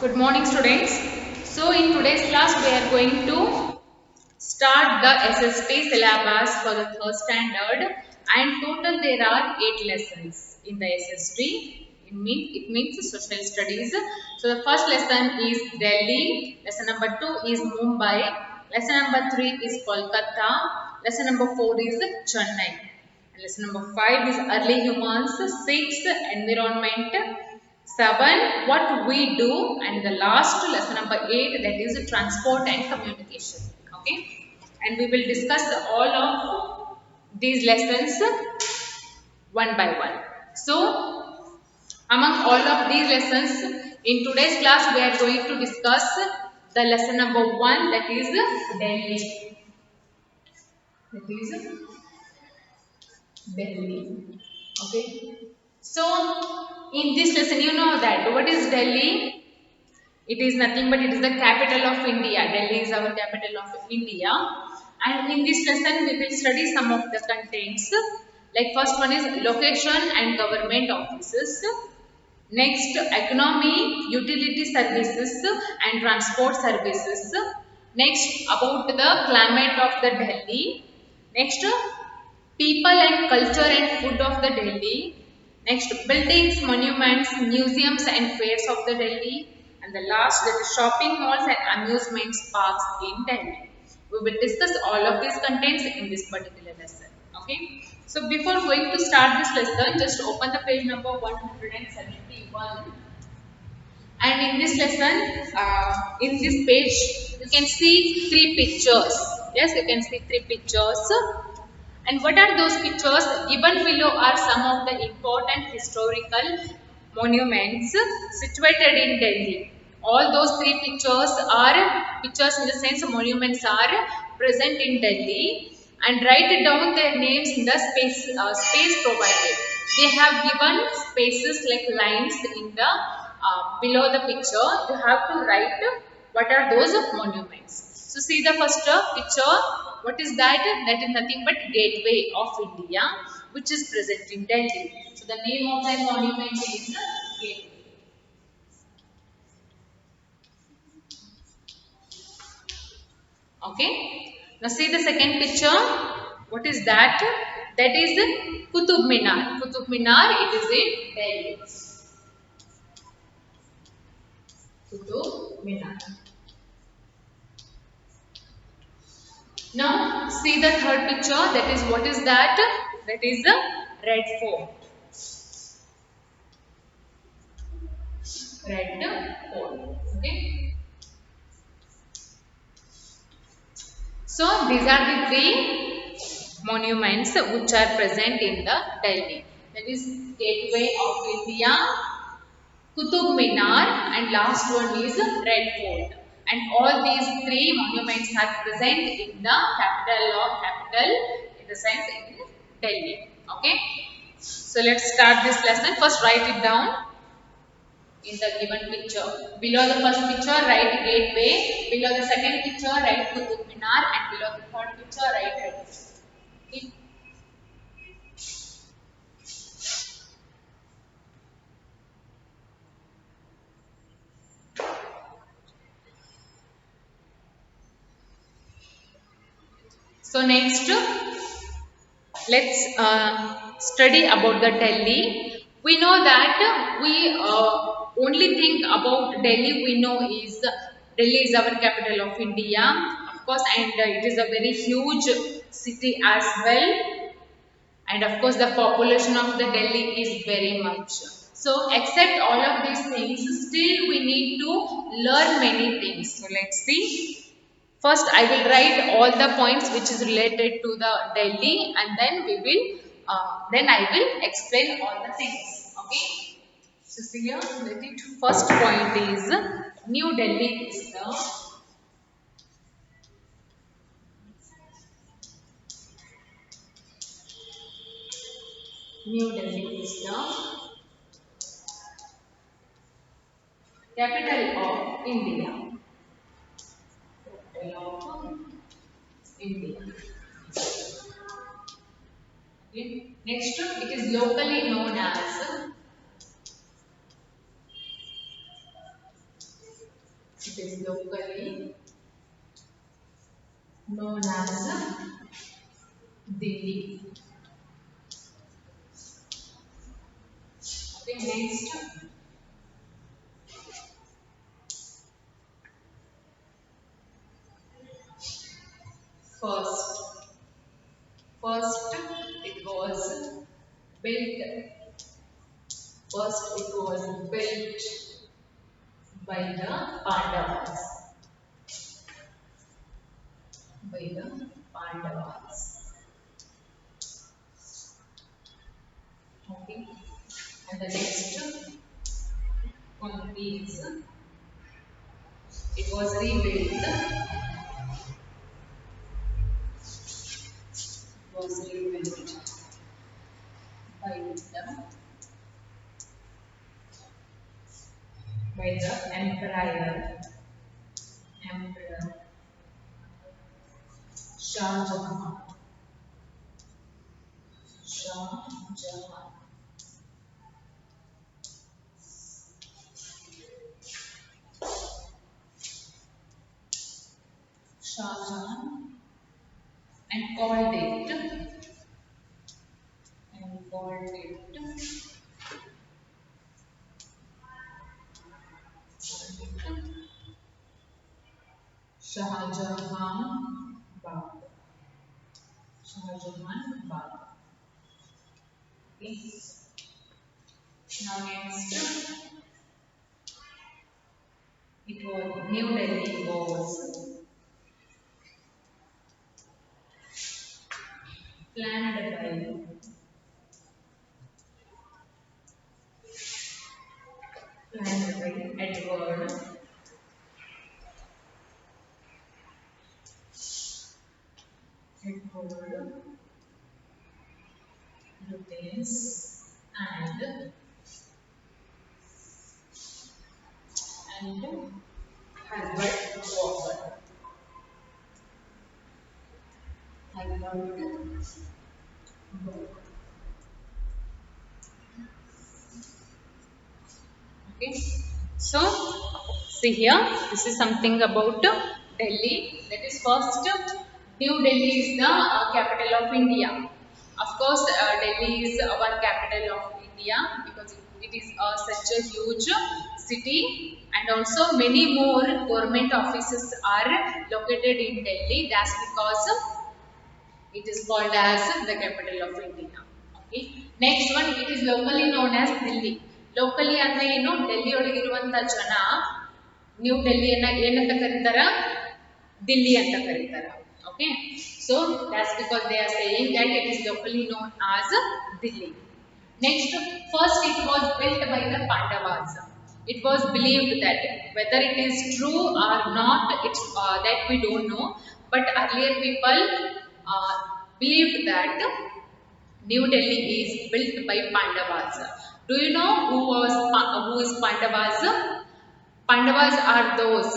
Good morning, students. So in today's class we are going to start the SST syllabus for the third standard, and total there are 8 lessons in the SST. It means social studies. So the first lesson is Delhi, lesson number 2 is Mumbai, lesson number 3 is Kolkata, lesson number 4 is Chennai, and lesson number 5 is early humans, 6 environment, 7 what we do, and the last lesson number 8, that is transport and communication. Okay, and we will discuss all of these lessons one by one. So among all of these lessons in today's class we are going to discuss the lesson number 1, that is Delhi. That is Delhi. Okay, so in this lesson you know that what is Delhi. It is nothing but it is the capital of India. Delhi is our capital of India. And in this lesson, we will study some of the contents. Like first one is location and government offices. Next, economy, utility services and transport services. Next, about the climate of the Delhi. Next, people and culture and food of the Delhi. Next, buildings, monuments, museums and fairs of the Delhi. And the last, that is shopping malls and amusement parks in Delhi. We will discuss all of these contents in this particular lesson. Okay. So before going to start this lesson, just open the page number 171. And in this lesson, in this page, you can see 3 pictures. Yes, you can see 3 pictures. And what are those pictures? Given below are some of the important historical monuments situated in Delhi. All those 3 pictures are pictures in the sense monuments are present in Delhi, and write down their names in the space provided. They have given spaces like lines in the below the picture. You have to write what are those monuments. So see the first picture. What is that? That is nothing but Gateway of India, which is present in Delhi. So the name of that monument is Gateway. Okay. Now see the second picture. What is that? That is Qutub Minar. Qutub Minar, it is in Delhi. Qutub Minar. Now see the third picture. That is, what is that? That is the Red Fort. Red Fort. Okay. So these are the 3 monuments which are present in the Delhi. That is Gateway of India, Qutub Minar, and last one is Red Fort. And all these 3 monuments are present in the capital in the sense in Delhi. Okay. So let's start this lesson. First write it down in the given picture. Below the first picture write Gateway, below the second picture write Qutub Minar, and below the third picture write Red Fort. Okay. So next, let's study about the Delhi. We know that we only think about Delhi. We know is Delhi is our capital of India, of course, and it is a very huge city as well. And of course, the population of the Delhi is very much. So, except all of these things, still we need to learn many things. So, let's see. First, I will write all the points which is related to the Delhi, and then I will explain all the things. Okay. So, see here, let it. First point is New Delhi is the New Delhi is the capital of India. Capital of India. Okay. Next, it is locally known as It is locally known as Delhi. Okay, next. First it was built. First it was built by the Pandavas. By the Pandavas. Okay. And the next one is it was rebuilt. It was rebuilt by the Emperor Shah Jahan. Shah Jahan and called it Shahjahan Bagh. Okay. Now next, it was New Delhi was planned by Edward Lutyens and Herbert Walker. Okay, so see here, this is something about Delhi. That is first, New Delhi is the capital of India. Of course, Delhi is our capital of India because it is such a huge city, and also many more government offices are located in Delhi. That's because it is called as the capital of India. Okay. Next one, it is locally known as Delhi. Locally ಅಂದ್ರೆ ಏನು, ಡೆಲ್ಲಿ ಒಳಗಿರುವಂತ ಜನ new ಡೆಲ್ಲಿಯನ್ನ ಏನಂತ ಕರೀತಾರ, ದಿಲ್ಲಿ ಅಂತ ಕರೀತಾರ. Okay, so that's because they are saying that it is locally known as Delhi. Next, first it was built by the Pandavas. It was believed that, whether it is true or not, it's that we don't know, but earlier people believed that New Delhi is built by Pandavas. Do you know who is Pandavas? Pandavas are those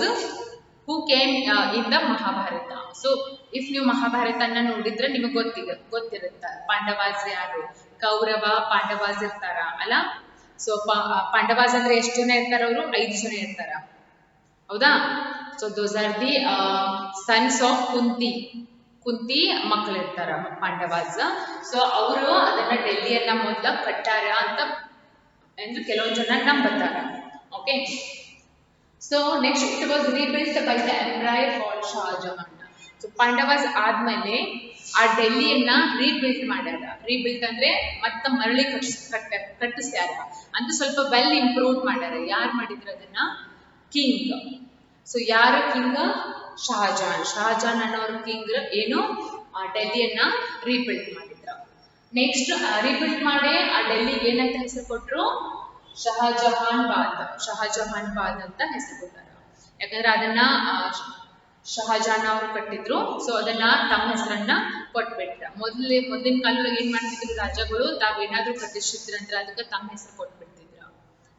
who came in the Mahabharata. So if you Mahabharata na nodidre niಮಗೆ ಗೊತ್ತಿರುತ್ತೆ ಪಾಂಡವಾಸ್ ಯಾರು, ಕೌರವ ಪಾಂಡವಾಸ್ ಇರ್ತಾರ ಅಲ್ಲ. So Pandavas ಅಂದ್ರೆ ಎಷ್ಟು ಜನ ಇರ್ತಾರ, ಅವರು 5 ಜನ ಇರ್ತಾರ, ಹೌದಾ. So those are the sons of Kunti ಮಕ್ಕಳು ಇರ್ತಾರ ಪಾಂಡವಾಸ್. ಸೊ ಅವರು ಅದನ್ನ ಡೆಲ್ಲಿಯನ್ನ ಮೊದಲ ಕಟ್ಟಾರ ಅಂತ ಎಂದು ಕೆಲವೊಂದು ಜನ ನಂಬುತ್ತಾರ. Okay, so next it was rebuilt by the emperor called Shah Jahan. So Pandavas ಆದ್ಮೇಲೆ ಆ ಡೆಲ್ಲಿಯನ್ನ ರೀಬಿಲ್ಟ್ ಮಾಡ್ಯಾರ. ರೀಬಿಲ್ಟ್ ಅಂದ್ರೆ ಮತ್ತೆ ಮರಳಿ ಕಟ್ಟಿಸ್ಯಾರ ಅಂತ, ಸ್ವಲ್ಪ ವೆಲ್ ಇಂಪ್ರೂವ್ ಮಾಡ್ಯಾರ. ಯಾರು ಮಾಡಿದ್ರು ಅದನ್ನ? ಕಿಂಗ್. ಸೊ ಯಾರು ಕಿಂಗ್? ಶಹಜಾನ್ ಅನ್ನೋರು ಕಿಂಗ್ ಏನು ಡೆಲ್ಲಿಯನ್ನ ರೀಬಿಲ್ಟ್ ಮಾಡಿದ್ರ. ನೆಕ್ಸ್ಟ್ ರೀಬಿಲ್ಟ್ ಮಾಡಿ ಆ ಡೆಲ್ಲಿಗೆ ಏನಂತ ಹೆಸರು ಕೊಟ್ಟರು? ಶಹಜಹಾನ್ ಬಾದ್ ಅಂತ ಹೆಸರು ಕೊಟ್ಟಾರ. ಯಾಕಂದ್ರೆ ಅದನ್ನ ಶಹಜಾನ್ ಅವರು ಕಟ್ಟಿದ್ರು. ಸೊ ಅದನ್ನ ತಮ್ಮ ಹೆಸರನ್ನ ಕೊಟ್ಬಿಟ್ರ. ಮೊದಲಿನ ಕಾಲದಲ್ಲಿ ಏನ್ ಮಾಡ್ತಿದ್ರು ರಾಜಗಳು, ತಾವೇನಾದ್ರೂ ಕಟ್ಟಿಸಿದ್ರಂದ್ರೆ ಅದಕ್ಕೆ ತಮ್ಮ ಹೆಸರು ಕೊಟ್ಬಿಡ್ತಿದ್ರ,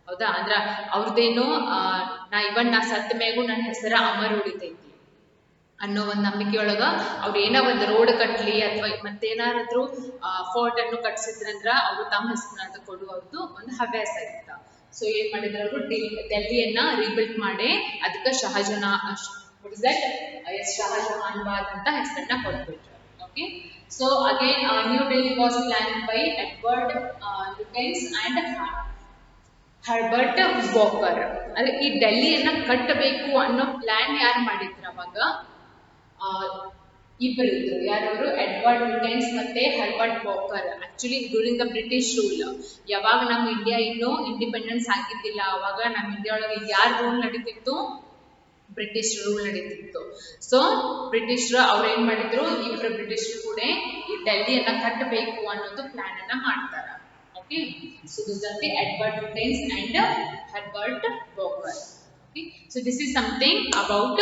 ಹೌದಾ. ಅಂದ್ರ ಅವ್ರದ್ದೇನು ನಾ ಸತ್ತ ಮೇಗೂ ನನ್ನ ಹೆಸರ ಅಮರ್ ಉಳಿತೈತಿ ಅನ್ನೋ ಒಂದು ನಂಬಿಕೆಯೊಳಗ ಅವ್ರು ಏನೋ ಒಂದು ರೋಡ್ ಕಟ್ಲಿ ಅಥವಾ ಮತ್ತೇನಾದ್ರೂ ಫೋರ್ಟ್ ಅನ್ನು ಕಟ್ಸಿದ್ರಂದ್ರ ಅವ್ರು ತಮ್ಮ ಹೆಸರನ್ನ ಕೊಡುವದ್ದು ಒಂದು ಹವ್ಯಾಸ ಇತ್ತ. ಸೊ ಏನ್ ಮಾಡಿದ್ರು ಅವರು ಡೆಲ್ಲಿಯನ್ನ ರೀಬಿಲ್ಟ್ ಮಾಡಿ ಅದಕ್ಕೆ ವಾಟ್ ಇಸ್ ದಟ್ ಶಹಜಹಾನ್ಬಾದ್ ಅಂತ ಹೆಸರನ್ನ ಕೊಟ್ಬಿಟ್ರು. Okay, so again new Delhi was plan by Edward Lutyens and Herbert Walker. ಅಂದ್ರೆ ಈ ಡೆಲ್ಲಿಯನ್ನ ಕಟ್ಟಬೇಕು ಅನ್ನೋ ಪ್ಲಾನ್ ಯಾರು ಮಾಡಿದ್ರು ಅವಾಗ? ಆ, ಇಬ್ಬರು ಇದ್ರು. ಯಾರವರು? ಎಡ್ವರ್ಡ್ ಲುಟೆನ್ಸ್ ಮತ್ತೆ Herbert walker. Actually during the British rule, ಯಾವಾಗ ನಮ್ಮ ಇಂಡಿಯಾ ಇನ್ನೂ ಇಂಡಿಪೆಂಡೆನ್ಸ್ ಆಗಿದ್ದಿಲ್ಲ ಅವಾಗ ನಮ್ಮ ಇಂಡಿಯಾ ಒಳಗೆ ಯಾರು ರೂಲ್ ನಡೀತಿತ್ತು? ಬ್ರಿಟಿಷ್ ರೂಲ್ ನಡೀತಿತ್ತು. ಸೊ ಬ್ರಿಟಿಷರು ಅವ್ರು ಏನ್ ಮಾಡಿದ್ರು, ಇಬ್ಬರು ಬ್ರಿಟಿಷರು ಕೂಡ ಈ ಡೆಲ್ಲಿಯನ್ನ ಕಟ್ಟಬೇಕು ಅನ್ನೋದು ಪ್ಲಾನ್ ಅನ್ನ ಮಾಡ್ತಾರೆ. Okay, so these are the Edward Lutyens and Herbert Walker. Okay, so this is something about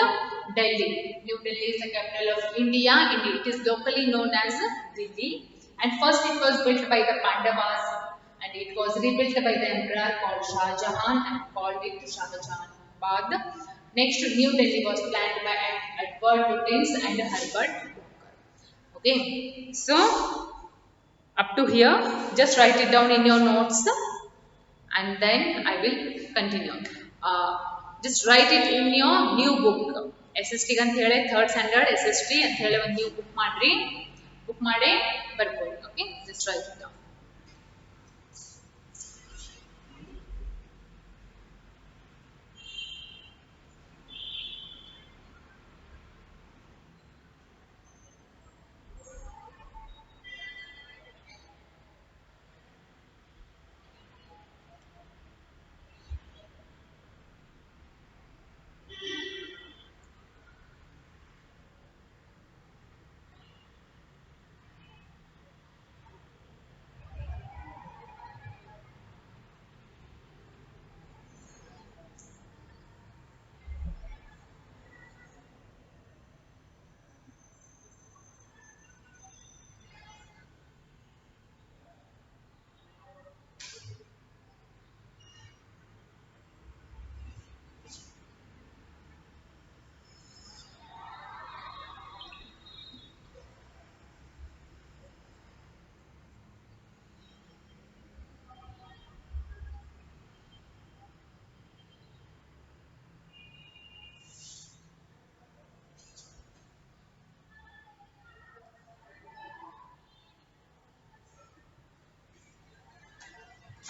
Delhi. New Delhi is the capital of India. It is locally known as Delhi. And first it was built by the Pandavas, and it was rebuilt by the emperor called Shah Jahan and called it Shahjahanabad. Next, New Delhi was planned by Edward Lutyens and Herbert Walker. Okay, so up to here, just write it down in your notes and then I will continue. Just write it in your new book. SST ಅಂತ ಹೇಳಿ 3rd standard SST ಅಂತ ಹೇಳಿ ಒಂದು new book ಮಾಡ್ರಿ. Book ಮಾಡಿ ಬರ್ಕೊಳ್ಳಿ. Okay, just write it down.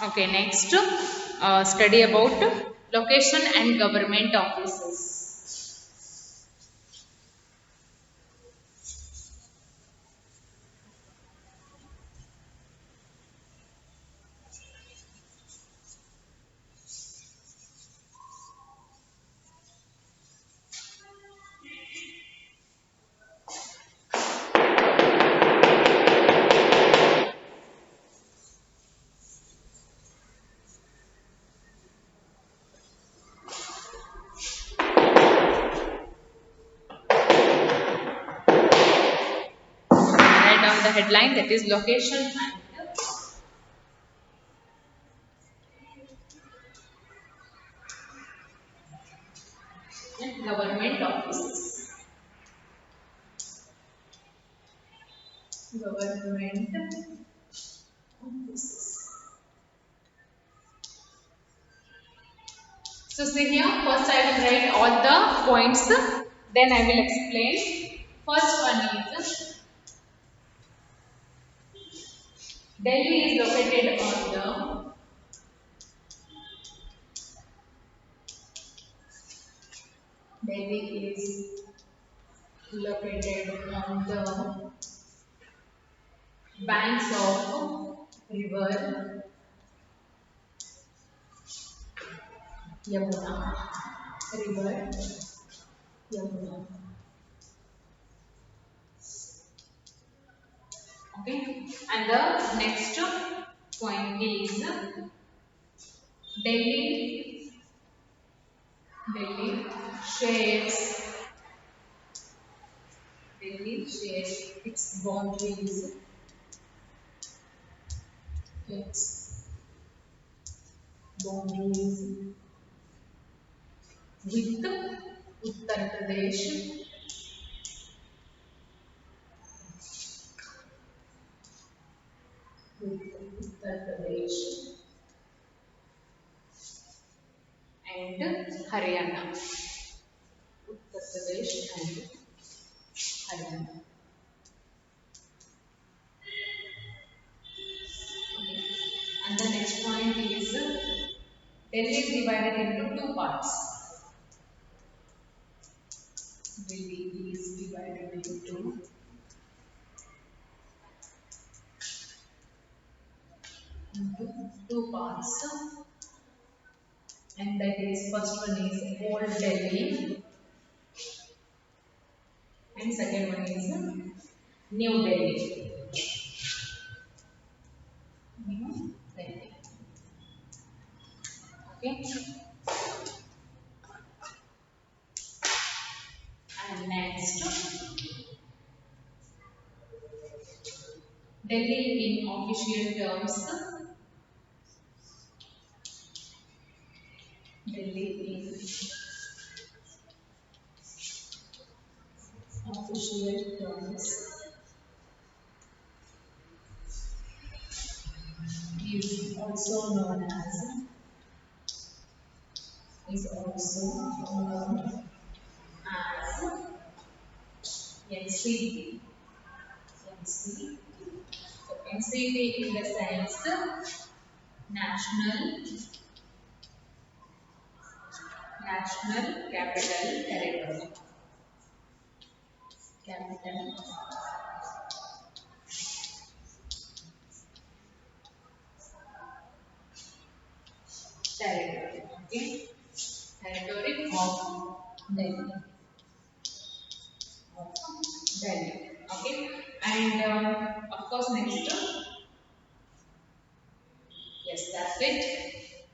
Okay, next study about location and government offices. The headline, that is location and government offices. Government offices. So see here, first I will write all the points, then I will explain. First one is Delhi is located on the banks of river Yamuna. Okay, and the next point is Delhi shares its boundaries with Uttar Pradesh, and Haryana. Uttar Pradesh and Haryana. Okay. And the next point is Delhi is divided into two parts. Delhi is divided into two parts, and that is first one is Old Delhi and second one is New Delhi. New Delhi. Okay. And next, Delhi in official terms. Delhi in official terms is also known as NCT. NCT. So NCT in the sense National Capital Territory. Capital Territory. Okay. Territory of Delhi. Of Delhi. Okay. And of course next. Yes, that's it.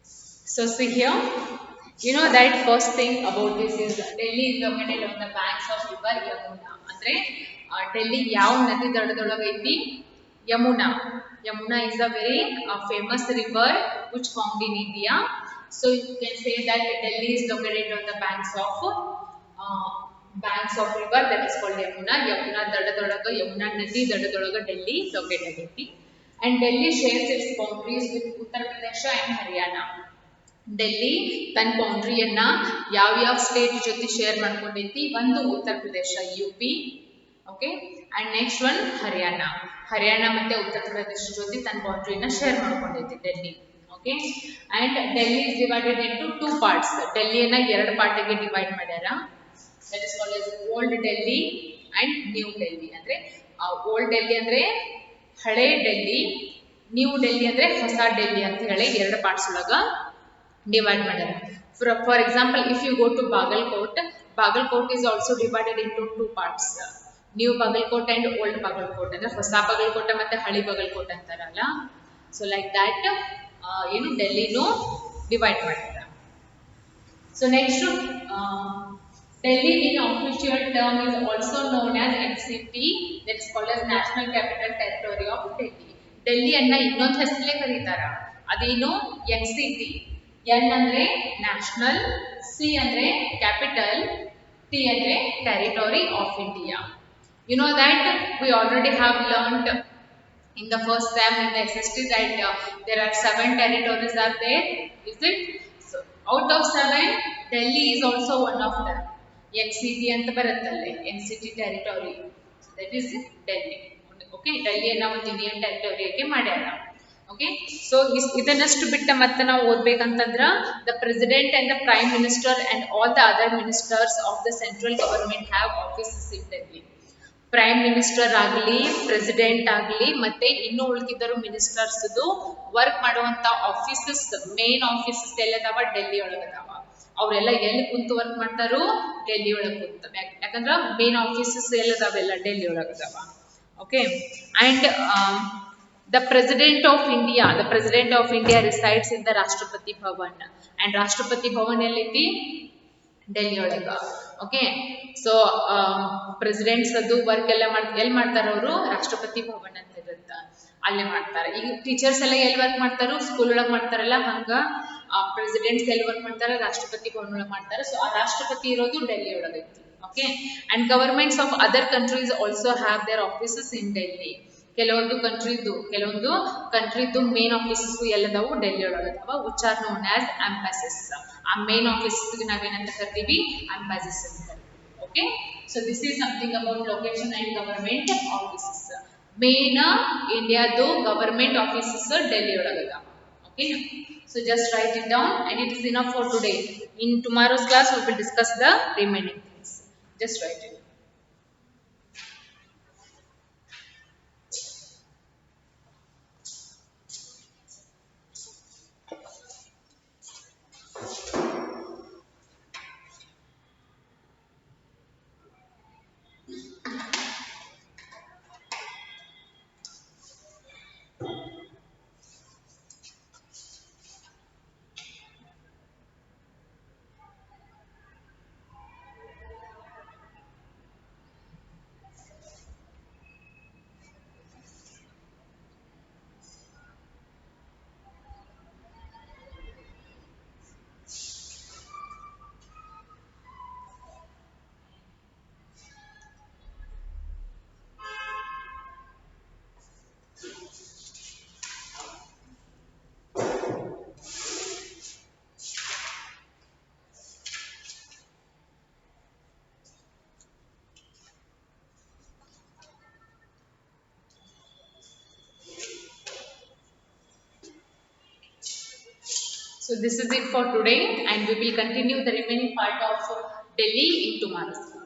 So see here, you know that first thing about this is Delhi is located on the banks of river Yamuna. Andre Delhi ಯಾವ ನದಿ ದಡದೊಳಗೆ ಐತಿ? Yamuna. Yamuna is a very famous river which found in India. So you can say that Delhi is located on the river that is called Yamuna. Yamuna ದಡದೊಳಗೆ Yamuna ನದಿ ದಡದೊಳಗೆ Delhi located ಐತಿ. And Delhi shares its boundaries with Uttar Pradesh and Haryana. Delhi ತನ್ನ ಬೌಂಡ್ರಿಯನ್ನ ಯಾವ state ಜೊತೆ share ಮಾಡ್ಕೊಂಡೈತಿ? ಒಂದು Uttar Pradesh UP, okay, and next one Haryana ಮತ್ತೆ ಉತ್ತರ ಪ್ರದೇಶ ಜೊತೆ ತನ್ನ ಬೌಂಡ್ರಿಯನ್ನ ಶೇರ್ ಮಾಡ್ಕೊಂಡೈತಿ Delhi. Okay, and Delhi is divided into two parts. ಡೆಲ್ಲಿಯನ್ನ ಎರಡು ಪಾರ್ಟಿಗೆ ಡಿವೈಡ್ ಮಾಡ್ಯಾರ. That is called as old Delhi and new Delhi. ಅಂದ್ರೆ ಓಲ್ಡ್ ಡೆಲ್ಲಿ ಅಂದ್ರೆ ಹಳೆ ಡೆಲ್ಲಿ, ನ್ಯೂ ಡೆಲ್ಲಿ ಅಂದ್ರೆ ಹೊಸ ಡೆಲ್ಲಿ ಅಂತ ಹೇಳಿ ಎರಡು ಪಾರ್ಟ್ಸ್ ಒಳಗ divide ಮಾಡ್ಯಾರ. For example, if you go to Bagalkot is also divided into two parts, new Bagalkot and old Bagalkot. ಅಂದ್ರೆ ಹೊಸ ಬಾಗಲಕೋಟೆ ಮತ್ತೆ ಹಳಿ ಬಾಗಲಕೋಟೆ ಅಂತಾರಲ್ಲ, so like that ಏನು ಡೆಲ್ಲಿನೂ ಡಿವೈಡ್ ಮಾಡ್ಯಾರ. So next, Delhi in official term is also known as NCT, that is called as National Capital Territory of Delhi. Delhi ಅನ್ನ ಇನ್ನೊಂದು ಹೆಸರಲ್ಲೇ ಕರೀತಾರ, ಅದೇನು NCT. N andre national, C andre capital, T andre territory of India. You know that we already have learned in the first term in the SST that there are 7 territories are there, is it? So out of 7, Delhi is also one of them. NCT anta barattalle, NCT territory. So that is Delhi. Okay, Delhi anna ಒಂದು union territory ಆಗಿ ಮಾಡ್ಯಾರ. Okay, so ಇದನ್ನಷ್ಟು ಬಿಟ್ಟ ಮತ್ತೆ ನಾವು ಓದಬೇಕಂತಂದ್ರ the president and the prime minister and all the other ministers of the central government have offices in Delhi. Prime minister ಆಗಲಿ, president ಆಗಲಿ, ಮತ್ತೆ ಇನ್ನು ಉಳಿದಿದ್ದರು ಮಿನಿಸ್ಟರ್ಸ್ ವರ್ಕ್ ಮಾಡುವಂತ ಆಫೀಸಸ್, ಮೇನ್ ಆಫೀಸಸ್ ಎಲ್ಲದಾವ ಡೆಲ್ಲಿ ಒಳಗದಾವ. ಅವರೆಲ್ಲ ಎಲ್ಲಿ ಕುಂತು ವರ್ಕ್ ಮಾಡ್ತಾರೋ ಡೆಲ್ಲಿ ಒಳಗೆ ಕುಂತ, ಯಾಕಂದ್ರ ಮೇನ್ ಆಫೀಸಸ್ ಎಲ್ಲದಾವೆಲ್ಲ ಡೆಲ್ಲಿ ಒಳಗದಾವ. Okay, and the president of India resides in the Rashtrapati Bhavan, and Rashtrapati Bhavan elliti Delhi ಒಳಗ. ಓಕೆ, ಸೊ ಪ್ರೆಸಿಡೆಂಟ್ಸ್ ಅದು ವರ್ಕ್ ಎಲ್ಲ ಎಲ್ಲಿ ಮಾಡ್ತಾರ ಅವರು? ರಾಷ್ಟ್ರಪತಿ ಭವನ್ ಅಂತ ಇರುತ್ತ, ಅಲ್ಲೇ ಮಾಡ್ತಾರೆ. ಈಗ ಟೀಚರ್ಸ್ ಎಲ್ಲ ಎಲ್ಲಿ ವರ್ಕ್ ಮಾಡ್ತಾರೋ ಸ್ಕೂಲ್ ಒಳಗೆ ಮಾಡ್ತಾರಲ್ಲ, ಹಂಗ ಪ್ರೆಸಿಡೆಂಟ್ಸ್ ಎಲ್ಲಿ ವರ್ಕ್ ಮಾಡ್ತಾರೆ? ರಾಷ್ಟ್ರಪತಿ ಭವನ್ ಒಳಗೆ ಮಾಡ್ತಾರೆ. ಸೊ ಆ ರಾಷ್ಟ್ರಪತಿ ಇರೋದು Delhi ಒಳಗೈತಿ. Okay, and governments of other countries also have their offices in Delhi. ಕೆಲವೊಂದು ಕಂಟ್ರಿದು ಮೇನ್ ಆಫೀಸಸ್ ಎಲ್ಲದವು ಡೆಲ್ಲಿ ಒಳಗದವ which are known as embassies. ಆ ಮೇನ್ ಆಫೀಸಸ್ ನಾವೇನಂತ ಕರಿತೀವಿ ಎಂಬಾಸಿಸ್ ಅಂತ. Okay, so this is something about location and government offices. Main ಇಂಡಿಯಾದು government offices Delhi ಒಳಗದ. Okay, so just write it down and it is enough for today. In tomorrow's class we will discuss the remaining things. Just write it. So this is it for today, and we will continue the remaining part of Delhi in tomorrow.